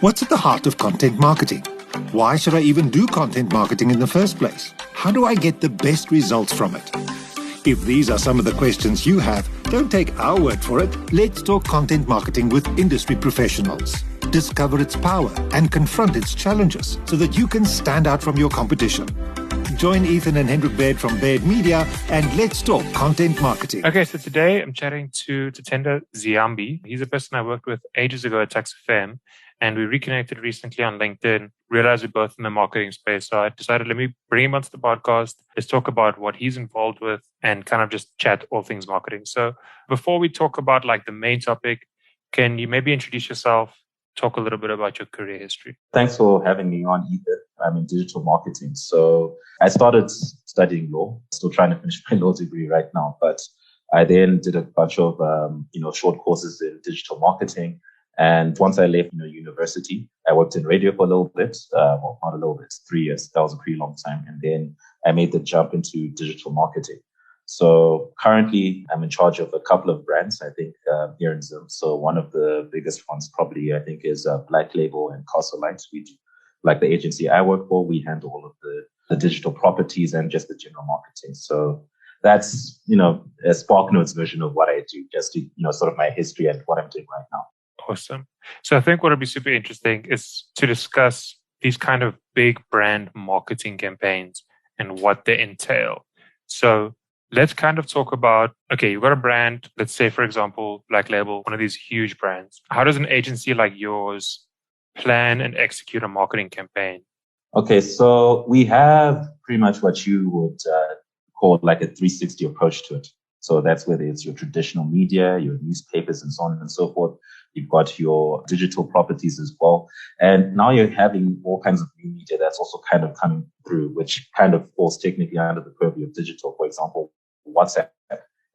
What's at the heart of content marketing? Why should I even do content marketing in the first place? How do I get the best results from it? If these are some of the questions you have, don't take our word for it. Let's talk content marketing with industry professionals. Discover its power and confront its challenges so that you can stand out from your competition. Join Ethan and Hendrik Baird from Baird Media and let's talk content marketing. Okay, so today I'm chatting to Tatenda Ziyambi. He's a person I worked with ages ago at Tax FM, and we reconnected recently on LinkedIn, realized we're both in the marketing space. So I decided, let me bring him onto the podcast. Let's talk about what he's involved with and kind of just chat all things marketing. So before we talk about like the main topic, can you maybe introduce yourself, talk a little bit about your career history? Thanks for having me on, Ethan. I'm in digital marketing. So I started studying law, still trying to finish my law degree right now. But I then did a bunch of, short courses in digital marketing. And once I left, university, I worked in radio for a little bit. Well, not a little bit, 3 years. That was a pretty long time. And then I made the jump into digital marketing. So currently, I'm in charge of a couple of brands, I think, here in Zim. So one of the biggest ones probably, I think, is Black Label and Castle Lights. We do, like the agency I work for, we handle all of the digital properties and just the general marketing. So that's, a SparkNotes version of what I do, just to, sort of my history and what I'm doing right now. Awesome. So I think what would be super interesting is to discuss these kind of big brand marketing campaigns and what they entail. So let's kind of talk about, okay, you've got a brand, let's say, for example, Black Label, one of these huge brands. How does an agency like yours plan and execute a marketing campaign? Okay, so we have pretty much what you would call like a 360 approach to it. So that's whether it's your traditional media, your newspapers and so on and so forth. You've got your digital properties as well. And now you're having all kinds of new media that's also kind of coming through, which kind of falls technically under the purview of digital. For example, WhatsApp.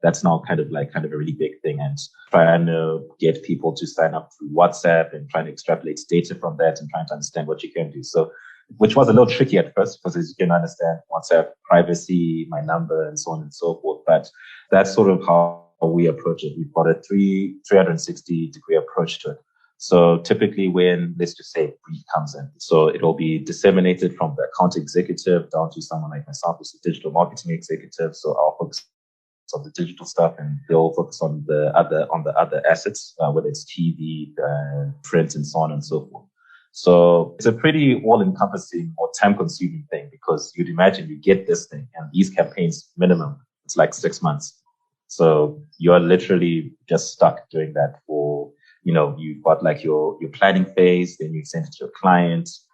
That's now kind of a really big thing, and trying to get people to sign up through WhatsApp and trying to extrapolate data from that and trying to understand what you can do. So, which was a little tricky at first because as you can understand, WhatsApp, privacy, my number, and so on and so forth. But that's sort of how we approach it. We've got a 360-degree approach to it. So typically when, let's just say, a brief comes in, so it'll be disseminated from the account executive down to someone like myself, who's a digital marketing executive. So I'll focus on the digital stuff and they'll focus on the other assets, whether it's TV, print, and so on and so forth. So it's a pretty all-encompassing or time-consuming thing because you'd imagine you get this thing and these campaigns minimum, it's like 6 months. So you're literally just stuck doing that for, you've got like your planning phase, then you send it to your clients.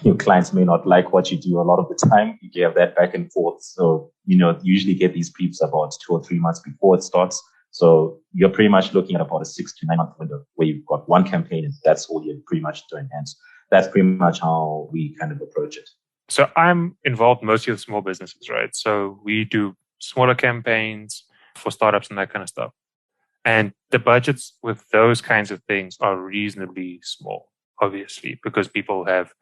Your clients may not like what you do a lot of the time. You have that back and forth. So, you usually get these briefs about 2 or 3 months before it starts. So you're pretty much looking at about a 6 to 9 month window where you've got one campaign and that's all you're pretty much doing. And that's pretty much how we kind of approach it. So I'm involved mostly with small businesses, right? So we do smaller campaigns for startups and that kind of stuff. And the budgets with those kinds of things are reasonably small, obviously, because people have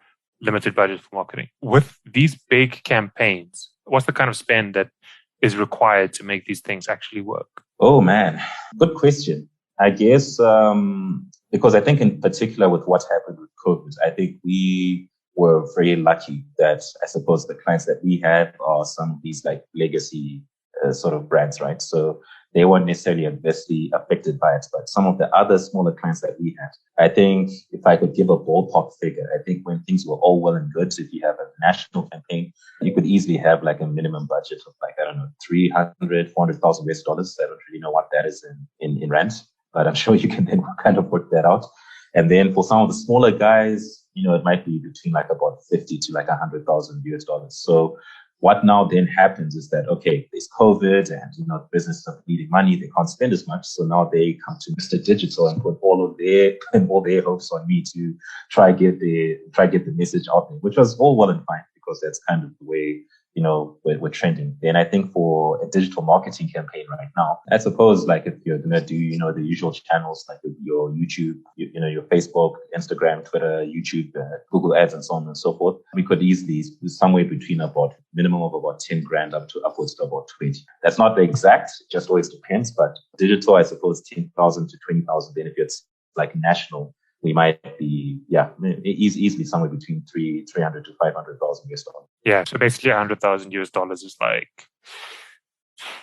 limited budget for marketing. With these big campaigns, what's the kind of spend that is required to make these things actually work? Oh, man. Good question. I guess because I think in particular with what happened with COVID, I think we were very lucky that I suppose the clients that we have are some of these like legacy sort of brands, right? So they weren't necessarily adversely affected by it, but some of the other smaller clients that we had, I think if I could give a ballpark figure, I think when things were all well and good, if you have a national campaign, you could easily have like a minimum budget of like, I don't know, 300, 400,000 US dollars. I don't really know what that is in rand, but I'm sure you can then kind of work that out. And then for some of the smaller guys, it might be between like about 50 to like 100,000 US dollars. So what now then happens is that, okay, there's COVID and, the business of needing money, they can't spend as much. So now they come to Mr. Digital and put all their hopes on me to try get the message out there, which was all well and fine because that's kind of the way, we're trending. Then I think for a digital marketing campaign right now, I suppose like if you're going to do, the usual channels like your YouTube, your Facebook, Instagram, Twitter, YouTube, Google ads and so on and so forth, we could easily somewhere between about minimum of about 10 grand up to upwards to about 20. That's not the exact, it just always depends, but digital, I suppose 10,000 to 20,000. Then if it's like national, we might be, easily somewhere between 300 to 500,000 US dollars. Yeah. So basically $100,000 is like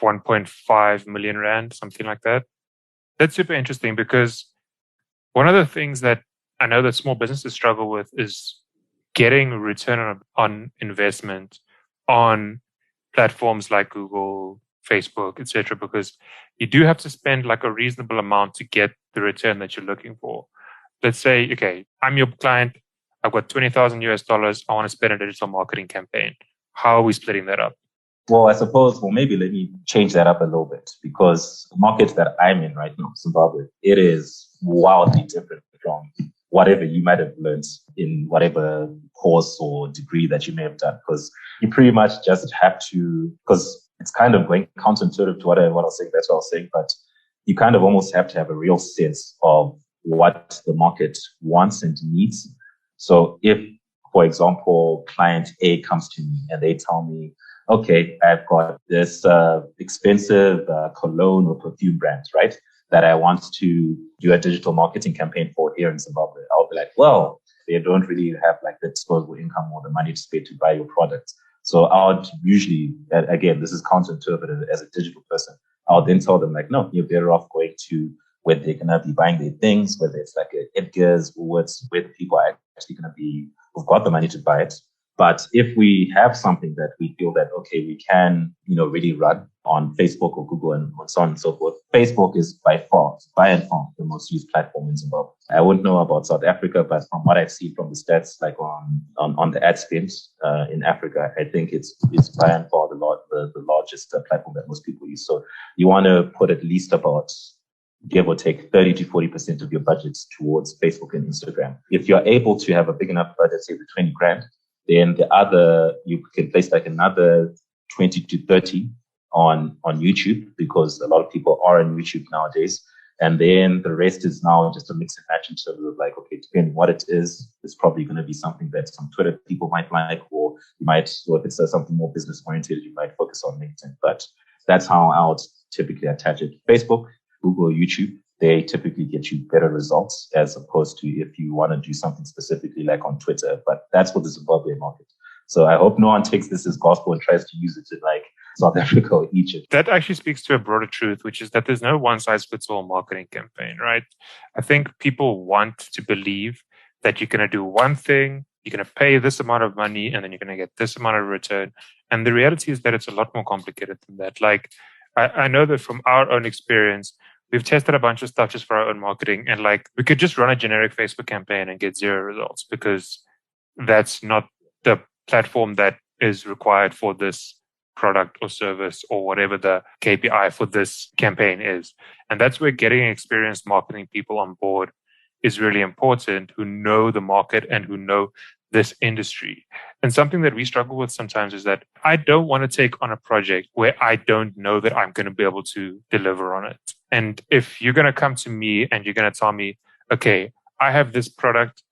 1.5 million rand, something like that. That's super interesting because one of the things that I know that small businesses struggle with is getting return on investment on platforms like Google, Facebook, etc., because you do have to spend like a reasonable amount to get the return that you're looking for. Let's say, okay, I'm your client. I've got $20,000. I want to spend a digital marketing campaign. How are we splitting that up? Well, I suppose, maybe let me change that up a little bit, because the market that I'm in right now, Zimbabwe, it is wildly different from whatever you might have learned in whatever course or degree that you may have done. Because you pretty much just have to, because it's kind of going counterintuitive to what I was saying, that's what I was saying, but you kind of almost have to have a real sense of what the market wants and needs. So if, for example, client A comes to me and they tell me, okay, I've got this expensive cologne or perfume brand, right, that I want to do a digital marketing campaign for here in Zimbabwe. I'll be like, well, they don't really have like the disposable income or the money to spend to buy your products. So I would usually, again, this is counterintuitive as a digital person, I'll then tell them like, no, you're better off going to where they're going to be buying their things, whether it's like a Edgar's, Woolworths, where people are actually going to be, who've got the money to buy it. But if we have something that we feel that, okay, we can, really run on Facebook or Google and so on and so forth, Facebook is by and far the most used platform in Zimbabwe. I wouldn't know about South Africa, but from what I've seen from the stats, like on the ad spend in Africa, I think it's by and far the largest platform that most people use. So you want to put at least about, give or take, 30 to 40% of your budgets towards Facebook and Instagram. If you're able to have a big enough budget, say the 20 grand, then you can place like another 20 to 30 on YouTube, because a lot of people are on YouTube nowadays. And then the rest is now just a mix and match in terms of like, okay, depending what it is, it's probably going to be something that some Twitter people might like, or if it's something more business oriented, you might focus on LinkedIn. But that's how I would typically attach it. Facebook, Google, YouTube, they typically get you better results as opposed to if you want to do something specifically like on Twitter. But that's for the Zimbabwe market. So I hope no one takes this as gospel and tries to use it in like South Africa or Egypt. That actually speaks to a broader truth, which is that there's no one-size-fits-all marketing campaign, right? I think people want to believe that you're going to do one thing, you're going to pay this amount of money, and then you're going to get this amount of return. And the reality is that it's a lot more complicated than that. Like, I know that from our own experience, we've tested a bunch of stuff just for our own marketing, and like we could just run a generic Facebook campaign and get 0 results, because that's not the platform that is required for this product or service or whatever the KPI for this campaign is. And that's where getting experienced marketing people on board is really important, who know the market and who know this industry. And something that we struggle with sometimes is that I don't want to take on a project where I don't know that I'm going to be able to deliver on it. And if you're going to come to me and you're going to tell me, okay, I have this product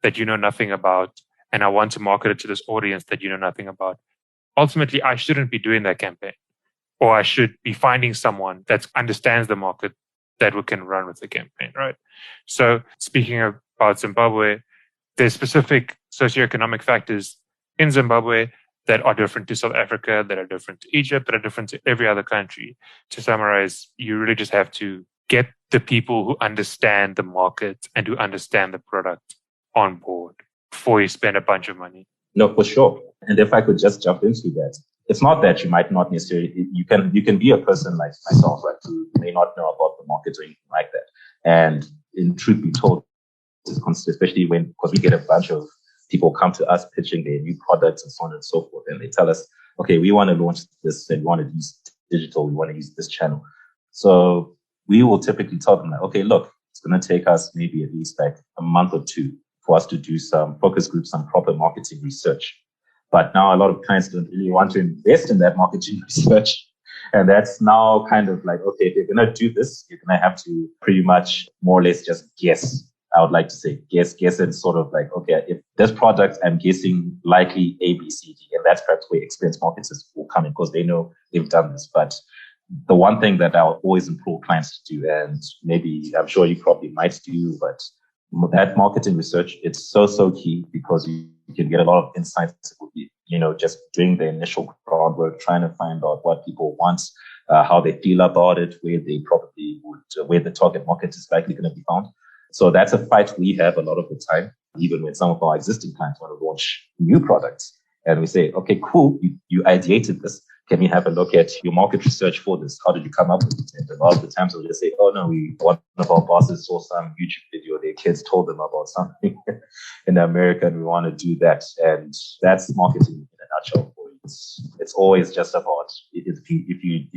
that you know nothing about, and I want to market it to this audience that you know nothing about, ultimately, I shouldn't be doing that campaign. Or I should be finding someone that understands the market that we can run with the campaign, right? So speaking about Zimbabwe, there's specific socioeconomic factors in Zimbabwe that are different to South Africa, that are different to Egypt, that are different to every other country. To summarize, you really just have to get the people who understand the market and who understand the product on board before you spend a bunch of money. No, for sure. And if I could just jump into that, it's not that you might not necessarily, you can be a person like myself, right, who may not know about the market or anything like that. And in truth be told, especially because we get a bunch of people come to us pitching their new products and so on and so forth. And they tell us, okay, we want to launch this and we want to use digital, we want to use this channel. So we will typically tell them, like, okay, look, it's going to take us maybe at least like a month or two for us to do some focus groups, some proper marketing research. But now a lot of clients don't really want to invest in that marketing research. And that's now kind of like, okay, if you're going to do this, you're going to have to pretty much more or less just guess. I would like to say guess and sort of like, okay, if this product, I'm guessing likely A, B, C, D. And that's perhaps where experienced marketers will come in because they know they've done this. But the one thing that I'll always implore clients to do, and maybe I'm sure you probably might do, but that marketing research, it's so key because you can get a lot of insights, just doing the initial groundwork, trying to find out what people want, how they feel about it, where they probably would, where the target market is likely going to be found. So that's a fight we have a lot of the time, even when some of our existing clients want to launch new products. And we say, okay, cool, you ideated this. Can we have a look at your market research for this? How did you come up with it? And a lot of the times we'll just say, oh no, one of our bosses saw some YouTube video, their kids told them about something in America and we want to do that. And that's marketing in a nutshell for you. It's always just about, if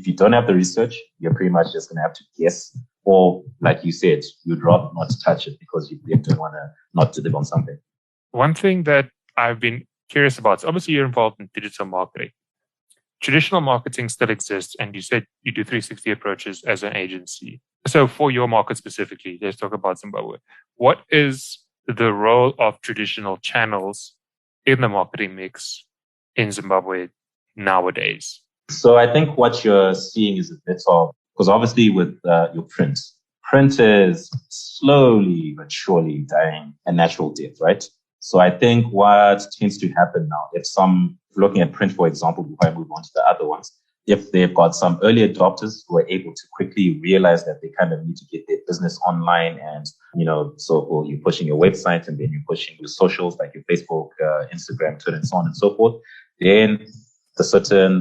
you don't have the research, you're pretty much just going to have to guess. Or like you said, you'd rather not touch it because you don't want to not deliver on something. One thing that I've been curious about, so obviously you're involved in digital marketing. Traditional marketing still exists, and you said you do 360 approaches as an agency. So for your market specifically, let's talk about Zimbabwe. What is the role of traditional channels in the marketing mix in Zimbabwe nowadays? So I think what you're seeing is a bit of, because obviously with your print is slowly but surely dying a natural death, right? So I think what tends to happen now, looking at print, for example, before I move on to the other ones, if they've got some early adopters who are able to quickly realize that they kind of need to get their business online and, so you're pushing your website and then you're pushing your socials like your Facebook, Instagram, Twitter, and so on and so forth, then the certain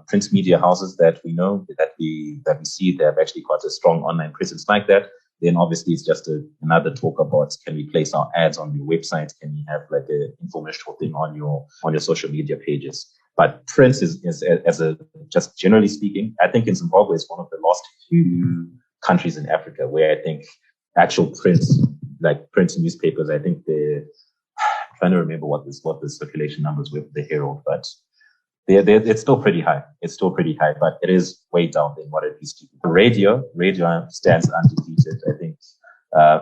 print media houses that we know, that we see, they have actually got a strong online presence like that. Then obviously it's just another talk about, can we place our ads on your website? Can we have like an informational thing on your social media pages? But print is just generally speaking, I think in Zimbabwe is one of the last few countries in Africa where I think actual print, like print newspapers, I think I'm trying to remember what the circulation numbers were for the Herald, but it's still pretty high. But it is way down than what it used to be. Radio stands undefeated. I think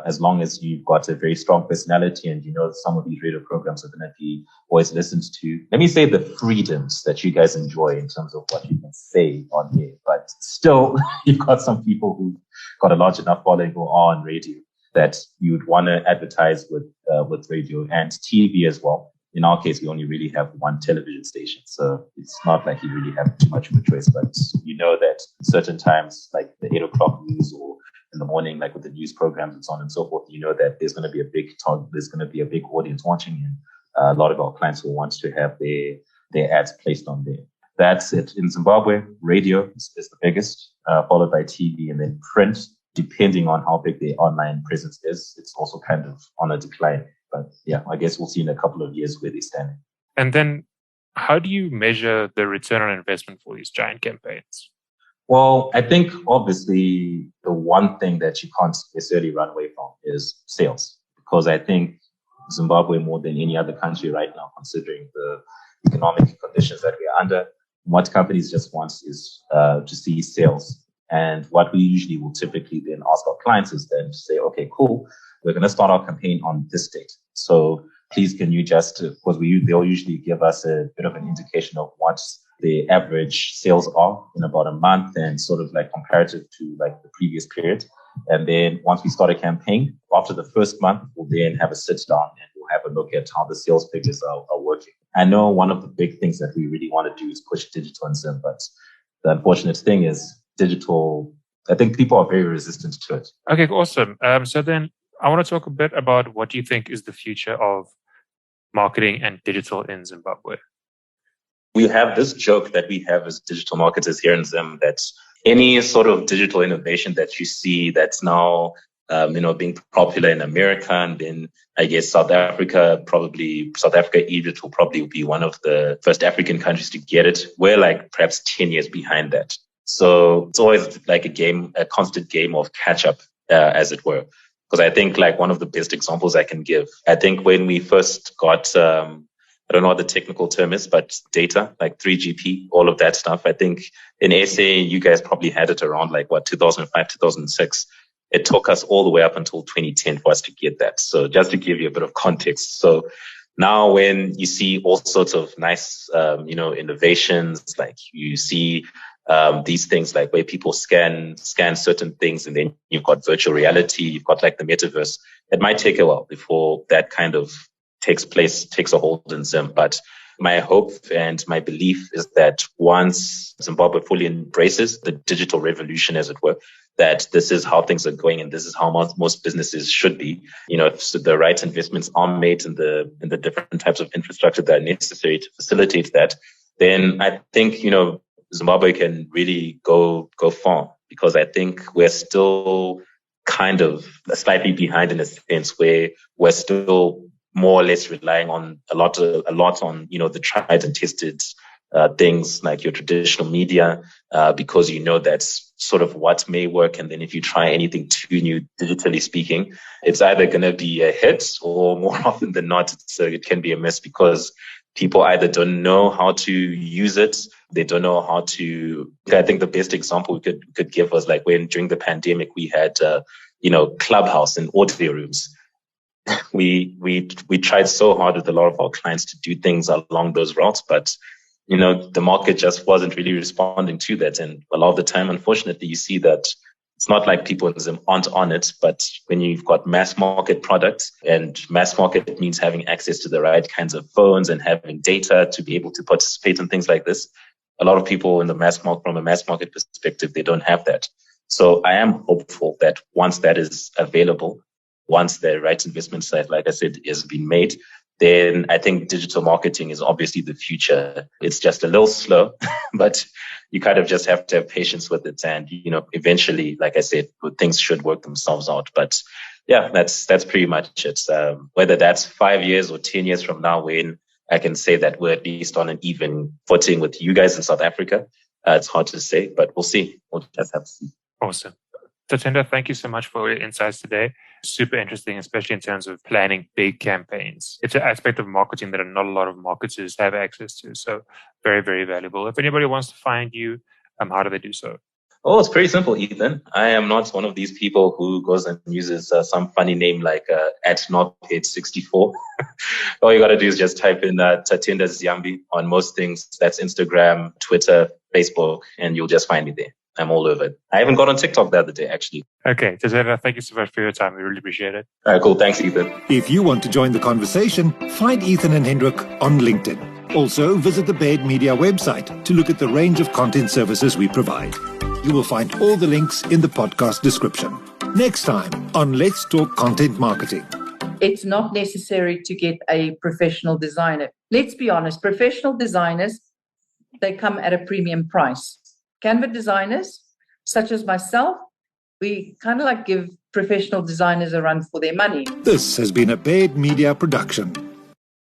as long as you've got a very strong personality and some of these radio programs are going to be always listened to. Let me say the freedoms that you guys enjoy in terms of what you can say on here. But still, you've got some people who've got a large enough following who are on radio that you'd want to advertise with radio and TV as well. In our case, we only really have one television station. So it's not like you really have too much of a choice, but that certain times, like the 8 o'clock news or in the morning, like with the news programs and so on and so forth, that there's going to be a big audience watching, and a lot of our clients will want to have their ads placed on there. That's it. In Zimbabwe, radio is the biggest, followed by TV, and then print, depending on how big the online presence is, it's also kind of on a decline. But yeah, I guess we'll see in a couple of years where they stand. And then how do you measure the return on investment for these giant campaigns? Well, I think obviously the one thing that you can't necessarily run away from is sales, because I think Zimbabwe, more than any other country right now, considering the economic conditions that we are under, what companies just want is to see sales. And what we usually will typically then ask our clients is then to say, okay, cool, we're going to start our campaign on this date. So please, can you just, because they'll usually give us a bit of an indication of what the average sales are in about a month and sort of like comparative to like the previous period. And then once we start a campaign, after the first month, we'll then have a sit down and we'll have a look at how the sales figures are working. I know one of the big things that we really want to do is push digital in Zim, but the unfortunate thing is digital, I think people are very resistant to it. Okay, awesome. So then I want to talk a bit about what you think is the future of marketing and digital in Zimbabwe. We have this joke that we have as digital marketers here in Zim that any sort of digital innovation that you see that's now, being popular in America, and then I guess South Africa, Egypt will probably be one of the first African countries to get it. We're like perhaps 10 years behind that. So it's always like a constant game of catch up, as it were. Because I think like one of the best examples I can give, I think when we first got, I don't know what the technical term is, but data, like 3GP, all of that stuff. I think in SA, you guys probably had it around 2005, 2006. It took us all the way up until 2010 for us to get that. So just to give you a bit of context. So now when you see all sorts of nice, innovations, like you see these things like where people scan certain things, and then you've got virtual reality, you've got like the metaverse. It might take a while before that kind of takes a hold in Zim. But my hope and my belief is that once Zimbabwe fully embraces the digital revolution, as it were, that this is how things are going, and this is how most businesses should be. If the right investments are made in the different types of infrastructure that are necessary to facilitate that, then I think, Zimbabwe can really go far, because I think we're still kind of slightly behind in a sense where we're still more or less relying on a lot on, the tried and tested things like your traditional media, because that's sort of what may work. And then if you try anything too new, digitally speaking, it's either going to be a hit, or more often than not, it can be a miss, because people either don't know how to use it. They don't know how to. I think the best example we could give was like when during the pandemic we had, Clubhouse and audio rooms. We tried so hard with a lot of our clients to do things along those routes, but the market just wasn't really responding to that. And a lot of the time, unfortunately, you see that it's not like people aren't on it, but when you've got mass market products, and mass market means having access to the right kinds of phones and having data to be able to participate in things like this, a lot of people from a mass market perspective, they don't have that. So I am hopeful that once that is available, once the right investment side, like I said, has been made, then I think digital marketing is obviously the future. It's just a little slow, but you kind of just have to have patience with it. And, eventually, like I said, things should work themselves out. But yeah, that's pretty much it. Whether that's 5 years or 10 years from now, when I can say that we're at least on an even footing with you guys in South Africa, it's hard to say, but we'll see. We'll just have to see. Awesome. Tatenda, thank you so much for your insights today. Super interesting, especially in terms of planning big campaigns. It's an aspect of marketing that not a lot of marketers have access to. So very, very valuable. If anybody wants to find you, how do they do so? Oh, it's pretty simple, Ethan. I am not one of these people who goes and uses some funny name like @NotPaid64. All you got to do is just type in Tatenda Ziyambi on most things. That's Instagram, Twitter, Facebook, and you'll just find me there. I'm all over it. I even got on TikTok the other day, actually. Okay. Tatenda, thank you so much for your time. We really appreciate it. All right, cool. Thanks, Ethan. If you want to join the conversation, find Ethan and Hendrik on LinkedIn. Also, visit the Baird Media website to look at the range of content services we provide. You will find all the links in the podcast description. Next time on Let's Talk Content Marketing. It's not necessary to get a professional designer. Let's be honest, professional designers, they come at a premium price. Canva designers, such as myself, we kind of like give professional designers a run for their money. This has been a Baird Media production.